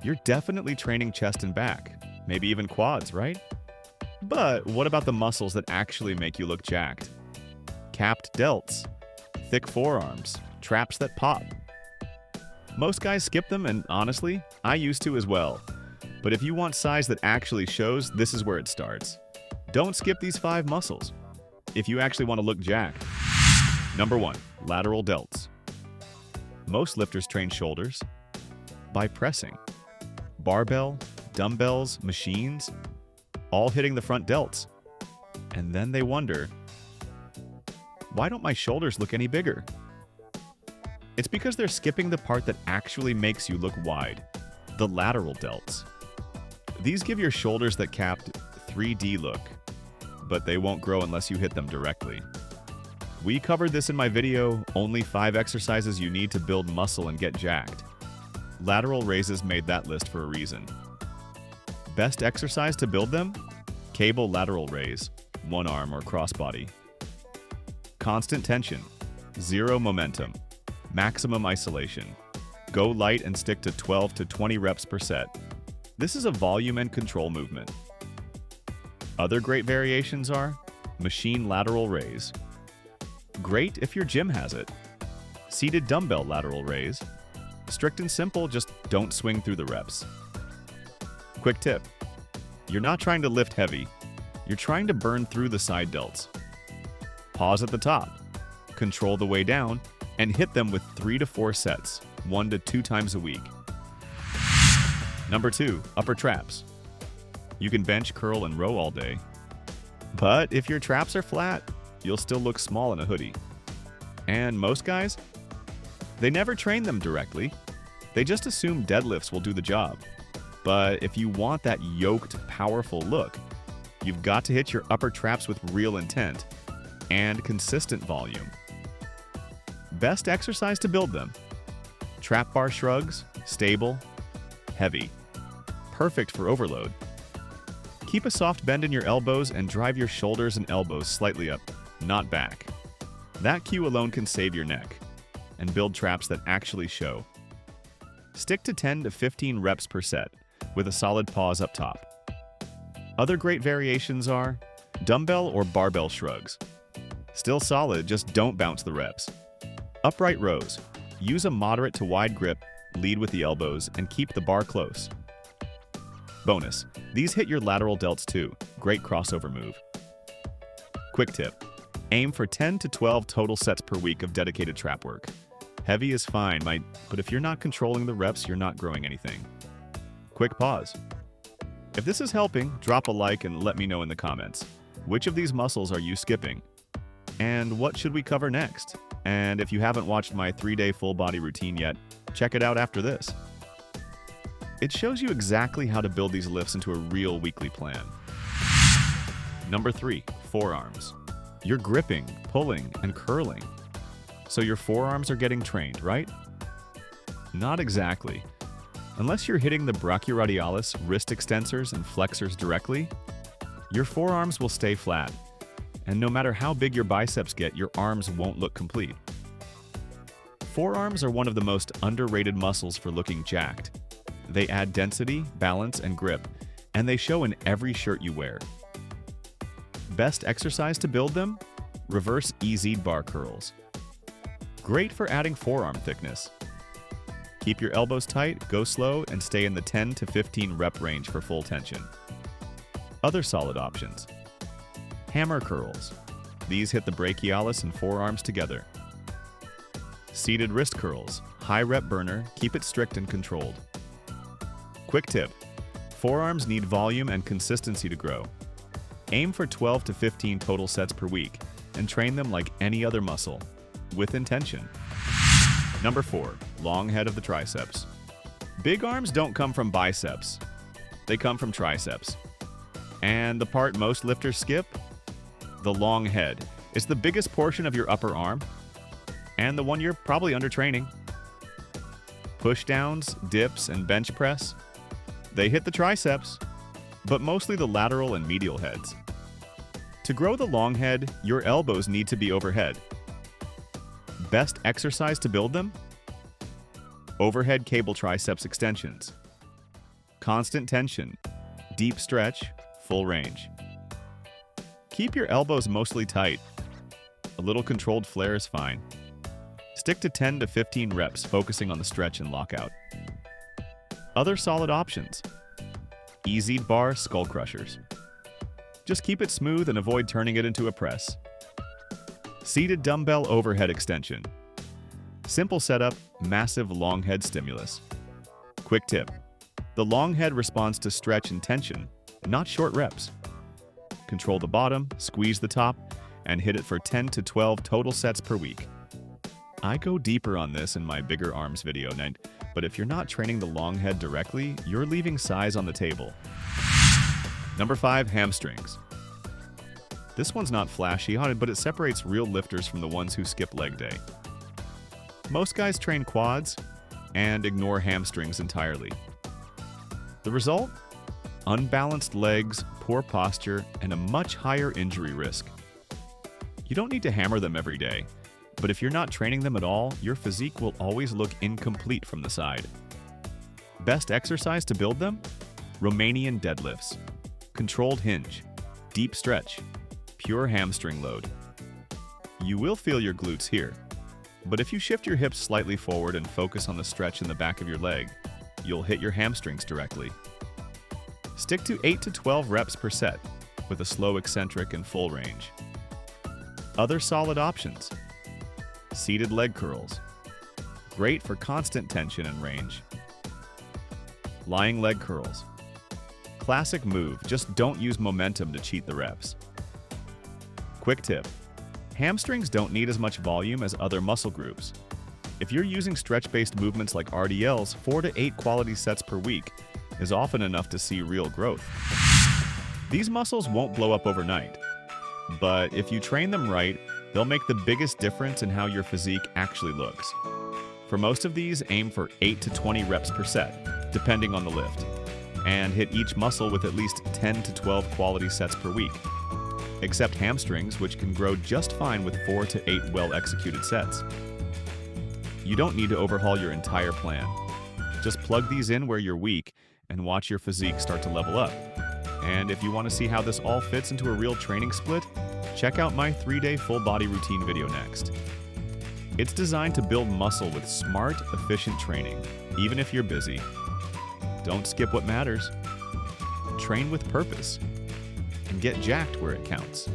you're definitely training chest and back, maybe even quads, right? But what about the muscles that actually make you look jacked? Capped delts, thick forearms, traps that pop. Most guys skip them, and honestly, I used to as well. But if you want size that actually shows, this is where it starts. Don't skip these 5 muscles if you actually want to look jacked. Number 1, lateral delts. Most lifters train shoulders by pressing. Barbell, dumbbells, machines, all hitting the front delts. And then they wonder, why don't my shoulders look any bigger? It's because they're skipping the part that actually makes you look wide, the lateral delts. These give your shoulders that capped 3D look, but they won't grow unless you hit them directly. We covered this in my video, only 5 exercises you need to build muscle and get jacked. Lateral raises made that list for a reason. Best exercise to build them? Cable lateral raise, one arm or crossbody. Constant tension, 0 momentum, maximum isolation. Go light and stick to 12 to 20 reps per set. This is a volume and control movement. Other great variations are machine lateral raise. Great if your gym has it. Seated dumbbell lateral raise. Strict and simple, just don't swing through the reps. Quick tip. You're not trying to lift heavy. You're trying to burn through the side delts. Pause at the top. Control the way down and hit them with 3 to 4 sets, 1 to 2 times a week. Number 2, upper traps. You can bench, curl, and row all day. But if your traps are flat, you'll still look small in a hoodie. And most guys, they never train them directly. They just assume deadlifts will do the job. But if you want that yoked, powerful look, you've got to hit your upper traps with real intent and consistent volume. Best exercise to build them. Trap bar shrugs, stable, heavy. Perfect for overload. Keep a soft bend in your elbows and drive your shoulders and elbows slightly up, not back. That cue alone can save your neck and build traps that actually show. Stick to 10 to 15 reps per set with a solid pause up top. Other great variations are dumbbell or barbell shrugs. Still solid, just don't bounce the reps. Upright rows. Use a moderate to wide grip, lead with the elbows, and keep the bar close. Bonus, these hit your lateral delts too. Great crossover move. Quick tip, aim for 10 to 12 total sets per week of dedicated trap work. Heavy is fine, but if you're not controlling the reps, you're not growing anything. Quick pause. If this is helping, drop a like and let me know in the comments. Which of these muscles are you skipping? And what should we cover next? And if you haven't watched my 3-day full body routine yet, check it out after this. It shows you exactly how to build these lifts into a real weekly plan. Number 3, forearms. You're gripping, pulling, and curling. So your forearms are getting trained, right? Not exactly. Unless you're hitting the brachioradialis, wrist extensors, and flexors directly, your forearms will stay flat. And no matter how big your biceps get, your arms won't look complete. Forearms are one of the most underrated muscles for looking jacked. They add density, balance, and grip, and they show in every shirt you wear. Best exercise to build them? Reverse EZ bar curls. Great for adding forearm thickness. Keep your elbows tight, go slow, and stay in the 10 to 15 rep range for full tension. Other solid options. Hammer curls. These hit the brachialis and forearms together. Seated wrist curls. High rep burner, keep it strict and controlled. Quick tip. Forearms need volume and consistency to grow. Aim for 12 to 15 total sets per week and train them like any other muscle, with intention. Number 4, long head of the triceps. Big arms don't come from biceps. They come from triceps. And the part most lifters skip? The long head. It's the biggest portion of your upper arm and the one you're probably undertraining. Pushdowns, dips, and bench press, they hit the triceps, but mostly the lateral and medial heads. To grow the long head, your elbows need to be overhead. Best exercise to build them? Overhead cable triceps extensions. constant tension, deep stretch, full range. Keep your elbows mostly tight. A little controlled flare is fine. Stick to 10 to 15 reps, focusing on the stretch and lockout. Other solid options. Easy bar skull crushers. Just keep it smooth and avoid turning it into a press. Seated dumbbell overhead extension. Simple setup, massive long head stimulus. Quick tip. The long head responds to stretch and tension, not short reps. Control the bottom, squeeze the top, and hit it for 10 to 12 total sets per week. I go deeper on this in my bigger arms video, but if you're not training the long head directly, you're leaving size on the table. Number 5, hamstrings. This one's not flashy, but it separates real lifters from the ones who skip leg day. Most guys train quads and ignore hamstrings entirely. The result? Unbalanced legs, poor posture, and a much higher injury risk. You don't need to hammer them every day, but if you're not training them at all, your physique will always look incomplete from the side. Best exercise to build them? Romanian deadlifts. Controlled hinge. Deep stretch. Pure hamstring load. You will feel your glutes here, but if you shift your hips slightly forward and focus on the stretch in the back of your leg, you'll hit your hamstrings directly. Stick to 8 to 12 reps per set, with a slow eccentric and full range. Other solid options. Seated leg curls. Great for constant tension and range. Lying leg curls. Classic move, just don't use momentum to cheat the reps. Quick tip. Hamstrings don't need as much volume as other muscle groups. If you're using stretch-based movements like RDLs, 4 to 8 quality sets per week is often enough to see real growth. These muscles won't blow up overnight, but if you train them right, they'll make the biggest difference in how your physique actually looks. For most of these, aim for 8 to 20 reps per set, depending on the lift, and hit each muscle with at least 10 to 12 quality sets per week. Except hamstrings, which can grow just fine with 4 to 8 well-executed sets. You don't need to overhaul your entire plan. Just plug these in where you're weak and watch your physique start to level up. And if you want to see how this all fits into a real training split, check out my 3-day full body routine video next. It's designed to build muscle with smart, efficient training, even if you're busy. Don't skip what matters. Train with purpose and get jacked where it counts.